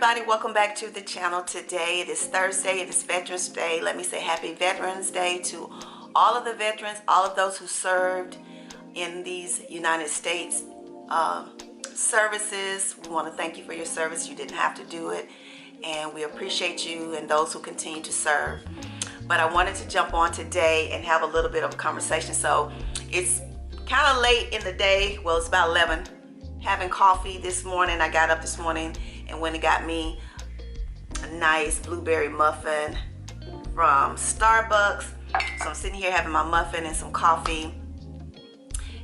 everybody, welcome back to the channel. Today it is Thursday, it is Veterans Day. Let me say happy Veterans Day to all of the veterans, all of those who served in these United States services. We want to thank you for your service. You didn't have to do it, and we appreciate you and those who continue to serve. But I wanted to jump on today and have a little bit of a conversation. So it's kind of late in the day. Well, it's about 11. Having coffee this morning. I got up this morning and went and got me a nice blueberry muffin from Starbucks. So I'm sitting here having my muffin and some coffee,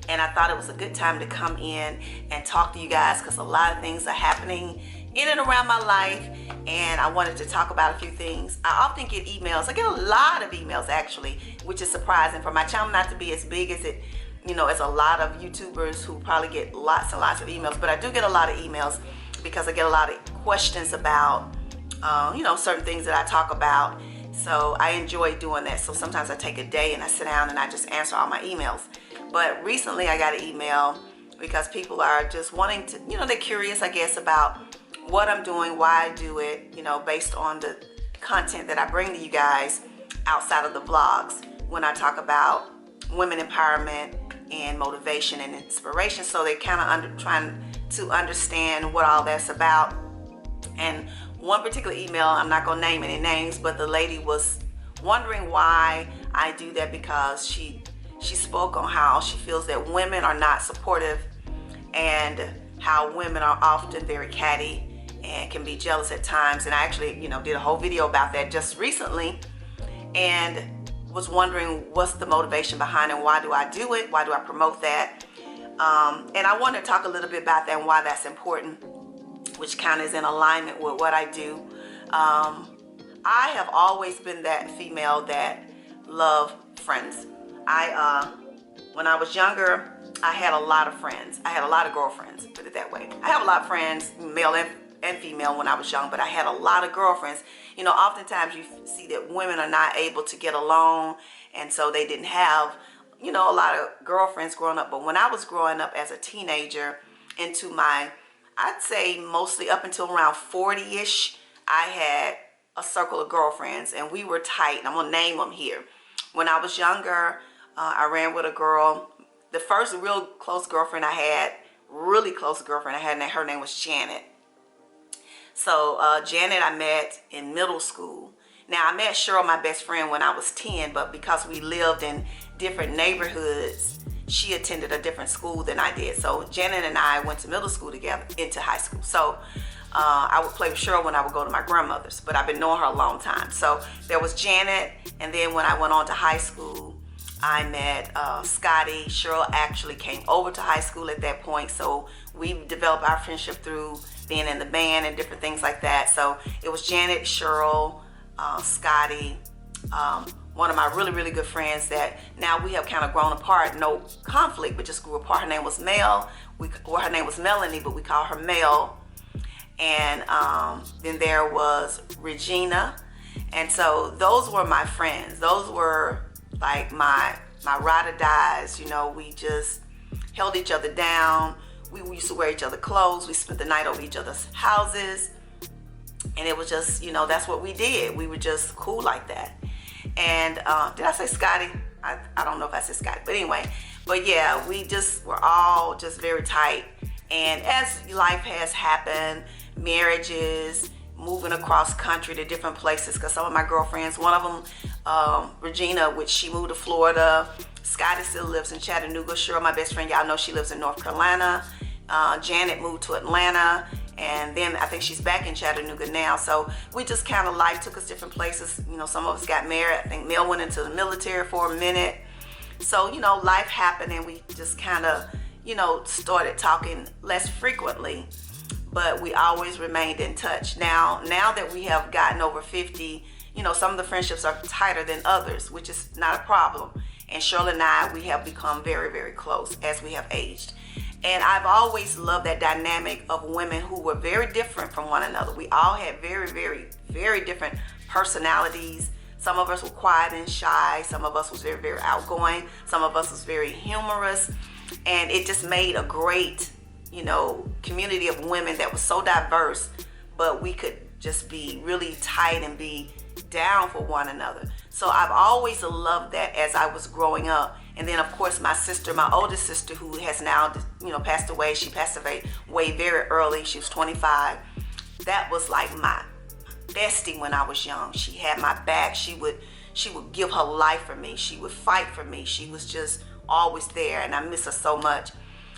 and I thought it was a good time to come in and talk to you guys because a lot of things are happening in and around my life, and I wanted to talk about a few things. I often get emails. I get a lot of emails actually, which is surprising for my channel not to be as big as it, as a lot of YouTubers who probably get lots and lots of emails. But I do get a lot of emails because I get a lot of questions about, certain things that I talk about. So I enjoy doing that. So sometimes I take a day and I sit down and I just answer all my emails. But recently I got an email because people are just wanting to, they're curious, I guess, about what I'm doing, why I do it, based on the content that I bring to you guys outside of the vlogs when I talk about women empowerment and motivation and inspiration. So they kind of trying to understand what all that's about. And one particular email, I'm not gonna name any names, but the lady was wondering why I do that because she spoke on how she feels that women are not supportive and how women are often very catty and can be jealous at times. And I actually, did a whole video about that just recently, and was wondering what's the motivation behind it, why do I do it, why do I promote that, and I want to talk a little bit about that and why that's important, which kind of is in alignment with what I do. I have always been that female that love friends. When I was younger, I had a lot of friends. I had a lot of girlfriends, put it that way. I have a lot of friends, male and female, when I was young, but I had a lot of girlfriends. Oftentimes you see that women are not able to get along, and so they didn't have, a lot of girlfriends growing up. But when I was growing up as a teenager into I'd say mostly up until around 40-ish, I had a circle of girlfriends, and we were tight. And I'm gonna name them here. When I was younger, I ran with a girl. The first real close girlfriend I had, and her name was Janet. So Janet I met in middle school. Now I met Cheryl, my best friend, when I was 10, but because we lived in different neighborhoods, she attended a different school than I did. So Janet and I went to middle school together into high school. So I would play with Cheryl when I would go to my grandmother's, but I've been knowing her a long time. So there was Janet, and then when I went on to high school, I met Scotty. Cheryl actually came over to high school at that point, so we developed our friendship through being in the band and different things like that. So it was Janet, Cheryl, Scotty, one of my really, really good friends that now we have kind of grown apart. No conflict, but just grew apart. Her name was Mel. Her name was Melanie, but we call her Mel. And then there was Regina. And so those were my friends. Those were like my ride or dies. We just held each other down. We used to wear each other's clothes. We spent the night over each other's houses. And it was just, that's what we did. We were just cool like that. And did I say Scotty? I don't know if I said Scotty. But anyway, yeah, we just were all just very tight. And as life has happened, marriages, moving across country to different places, because some of my girlfriends, one of them, Regina, which she moved to Florida. Scotty still lives in Chattanooga. Cheryl, my best friend, y'all know she lives in North Carolina. Janet moved to Atlanta, and then I think she's back in Chattanooga now. So we just kind of, life took us different places. Some of us got married. I think Mel went into the military for a minute. So, life happened, and we just kind of, started talking less frequently, but we always remained in touch. Now that we have gotten over 50, some of the friendships are tighter than others, which is not a problem. And Shirley and I, we have become very, very close as we have aged. And I've always loved that dynamic of women who were very different from one another. We all had very, very, very different personalities. Some of us were quiet and shy. Some of us was very, very outgoing. Some of us was very humorous. And it just made a great, community of women that was so diverse, but we could just be really tight and be down for one another. So I've always loved that as I was growing up. And then of course my sister, my oldest sister, who has now, passed away. She passed away very early. She was 25. That was like my bestie when I was young. She had my back. She would give her life for me. She would fight for me. She was just always there, and I miss her so much.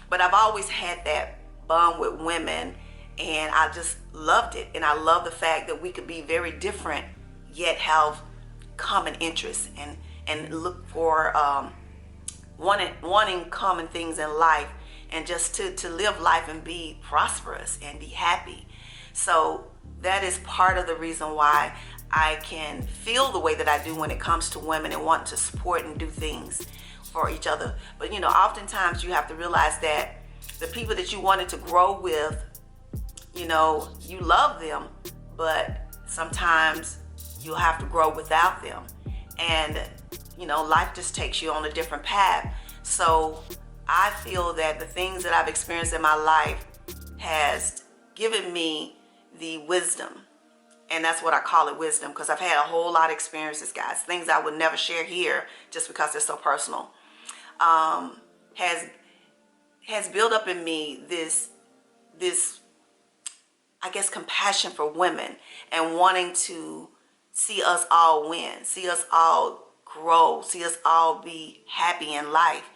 But I've always had that bond with women, and I just loved it. And I love the fact that we could be very different yet have common interests and look for wanting common things in life, and just to live life and be prosperous and be happy. So that is part of the reason why I can feel the way that I do when it comes to women and want to support and do things for each other. But oftentimes you have to realize that the people that you wanted to grow with, you love them, but sometimes you'll have to grow without them. And life just takes you on a different path. So I feel that the things that I've experienced in my life has given me the wisdom. And that's what I call it, wisdom, because I've had a whole lot of experiences, guys, things I would never share here just because they're so personal. Has built up in me this I guess compassion for women, and wanting to see us all win, see us all grow, see us all be happy in life.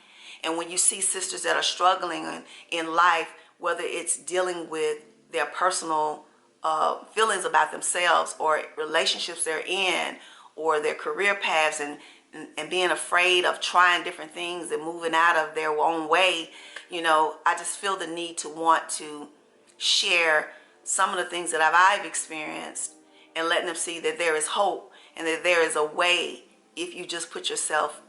And when you see sisters that are struggling in life, whether it's dealing with their personal feelings about themselves, or relationships they're in, or their career paths, and being afraid of trying different things and moving out of their own way, I just feel the need to want to share some of the things that I've experienced, and letting them see that there is hope and that there is a way if you just put yourself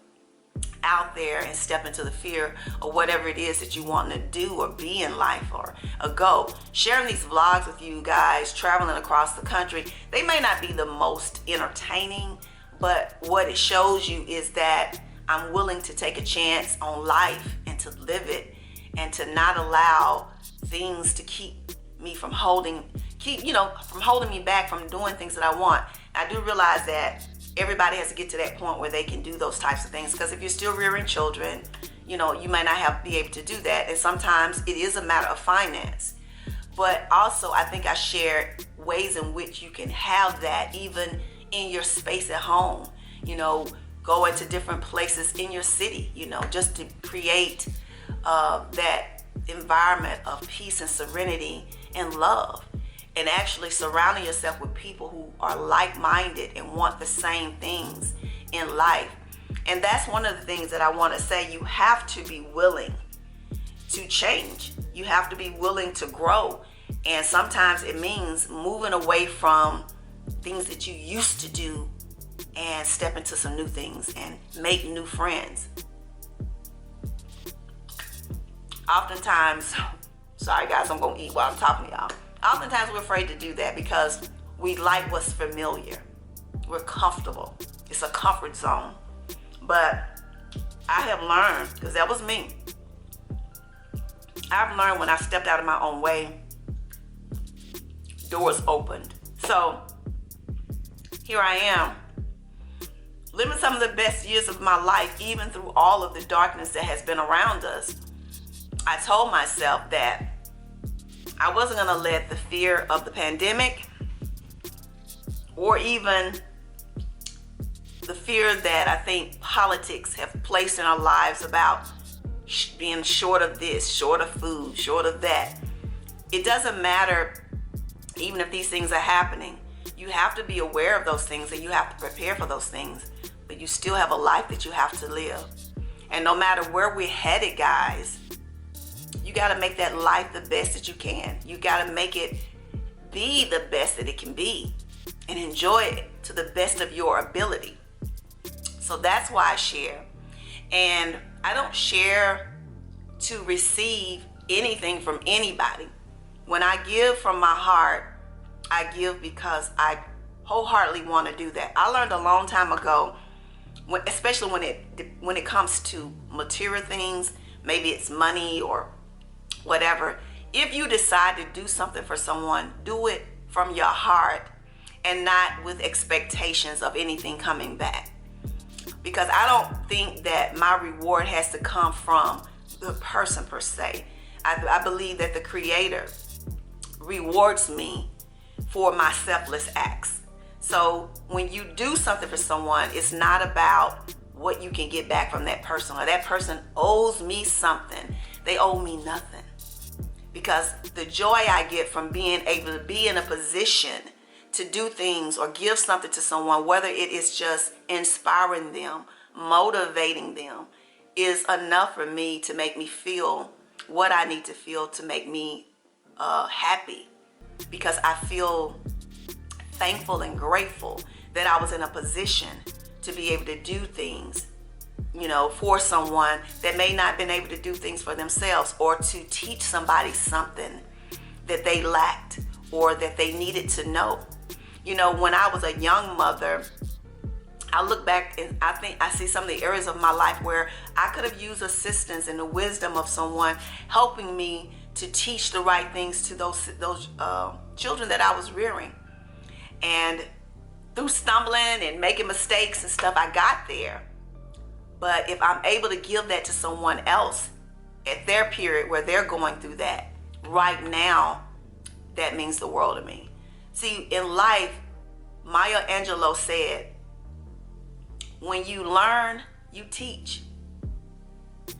out there and step into the fear of whatever it is that you want to do or be in life, or go. Sharing these vlogs with you guys, traveling across the country, they may not be the most entertaining, but what it shows you is that I'm willing to take a chance on life and to live it, and to not allow things to keep me from holding me back from doing things that I want. I do realize that everybody has to get to that point where they can do those types of things, because if you're still rearing children, you might not be able to do that. And sometimes it is a matter of finance. But also, I think I shared ways in which you can have that even in your space at home. Go into different places in your city, just to create that environment of peace and serenity and love. And actually surrounding yourself with people who are like-minded and want the same things in life. And that's one of the things that I want to say. You have to be willing to change. You have to be willing to grow. And sometimes it means moving away from things that you used to do and step into some new things and make new friends. Oftentimes, sorry guys, I'm going to eat while I'm talking to y'all. Oftentimes we're afraid to do that because we like what's familiar. We're comfortable. It's a comfort zone. But I have learned, because that was me, I've learned when I stepped out of my own way, doors opened. So here I am, living some of the best years of my life, even through all of the darkness that has been around us. I told myself that I wasn't going to let the fear of the pandemic, or even the fear that I think politics have placed in our lives about being short of this, short of food, short of that. It doesn't matter even if these things are happening. You have to be aware of those things, and you have to prepare for those things. But you still have a life that you have to live. And no matter where we're headed, guys, you got to make that life the best that you can. You got to make it be the best that it can be, and enjoy it to the best of your ability. So that's why I share. And I don't share to receive anything from anybody. When I give from my heart, I give because I wholeheartedly want to do that. I learned a long time ago, especially when it comes to material things, maybe it's money or whatever. If you decide to do something for someone, do it from your heart and not with expectations of anything coming back. Because I don't think that my reward has to come from the person per se. I believe that the Creator rewards me for my selfless acts. So when you do something for someone, it's not about what you can get back from that person, or that person owes me something. They owe me nothing. Because the joy I get from being able to be in a position to do things or give something to someone, whether it is just inspiring them, motivating them, is enough for me to make me feel what I need to feel to make me happy. Because I feel thankful and grateful that I was in a position to be able to do things, for someone that may not have been able to do things for themselves, or to teach somebody something that they lacked or that they needed to know. When I was a young mother, I look back and I think I see some of the areas of my life where I could have used assistance and the wisdom of someone helping me to teach the right things to those children that I was rearing. And through stumbling and making mistakes and stuff, I got there. But if I'm able to give that to someone else at their period where they're going through that right now, that means the world to me. See, in life, Maya Angelou said, when you learn, you teach.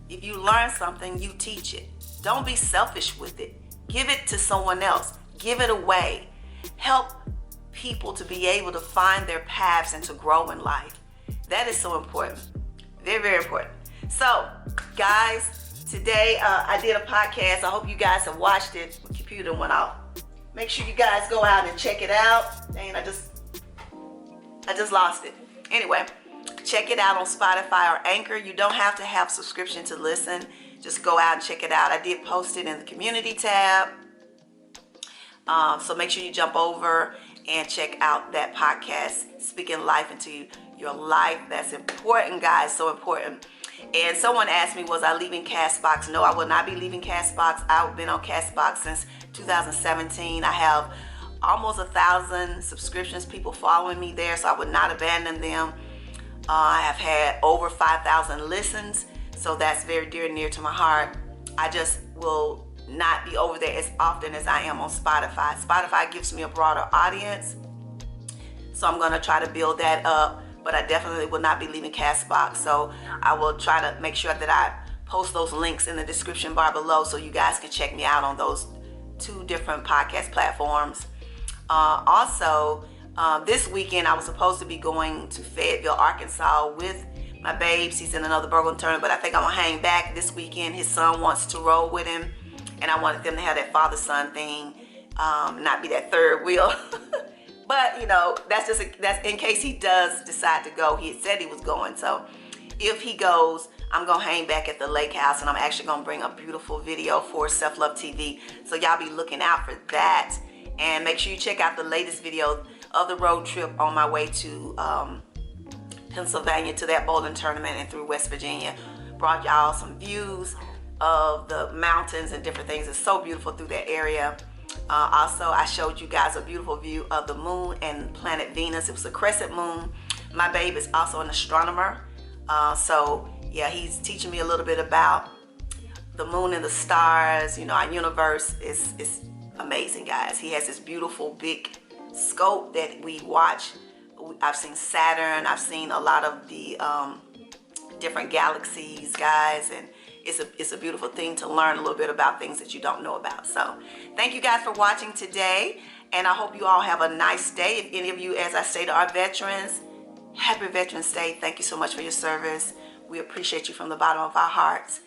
If you learn something, you teach it. Don't be selfish with it. Give it to someone else. Give it away. Help people to be able to find their paths and to grow in life. That is so important. Very, very important. So, guys, today I did a podcast. I hope you guys have watched it. My computer went off. Make sure you guys go out and check it out. Dang, I just lost it. Anyway, check it out on Spotify or Anchor. You don't have to have subscription to listen. Just go out and check it out. I did post it in the community tab. So make sure you jump over and check out that podcast, Speaking Life into Your Life. That's important, guys. So important. And someone asked me, was I leaving CASTBOX? No, I will not be leaving CASTBOX. I've been on CASTBOX since 2017. I have almost 1,000 subscriptions, people following me there, so I would not abandon them. I have had over 5,000 listens, so that's very dear and near to my heart. I just will not be over there as often as I am on Spotify. Spotify gives me a broader audience, so I'm going to try to build that up, but I definitely will not be leaving CASTBOX. So I will try to make sure that I post those links in the description bar below so you guys can check me out on those 2 different podcast platforms. Also, this weekend I was supposed to be going to Fayetteville, Arkansas with my babes. He's in another burglar tournament, but I think I'm going to hang back this weekend. His son wants to roll with him, and I wanted them to have that father-son thing, not be that third wheel. But, that's in case he does decide to go. He had said he was going, so if he goes, I'm going to hang back at the lake house, and I'm actually going to bring a beautiful video for Self Love TV. So y'all be looking out for that. And make sure you check out the latest video of the road trip on my way to Pennsylvania to that bowling tournament and through West Virginia. Brought y'all some views of the mountains and different things. It's so beautiful through that area. Also, I showed you guys a beautiful view of the moon and planet Venus. It was a crescent moon. My babe is also an astronomer. So yeah, he's teaching me a little bit about the moon and the stars. Our universe is amazing, guys. He has this beautiful big scope that we watch. I've seen Saturn. I've seen a lot of the different galaxies, guys, and it's a beautiful thing to learn a little bit about things that you don't know about. So thank you guys for watching today, and I hope you all have a nice day. If any of you, as I stated, are veterans, happy Veterans Day. Thank you so much for your service. We appreciate you from the bottom of our hearts.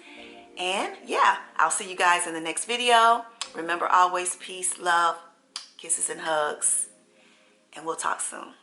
And yeah, I'll see you guys in the next video. Remember, always peace, love, kisses and hugs, and we'll talk soon.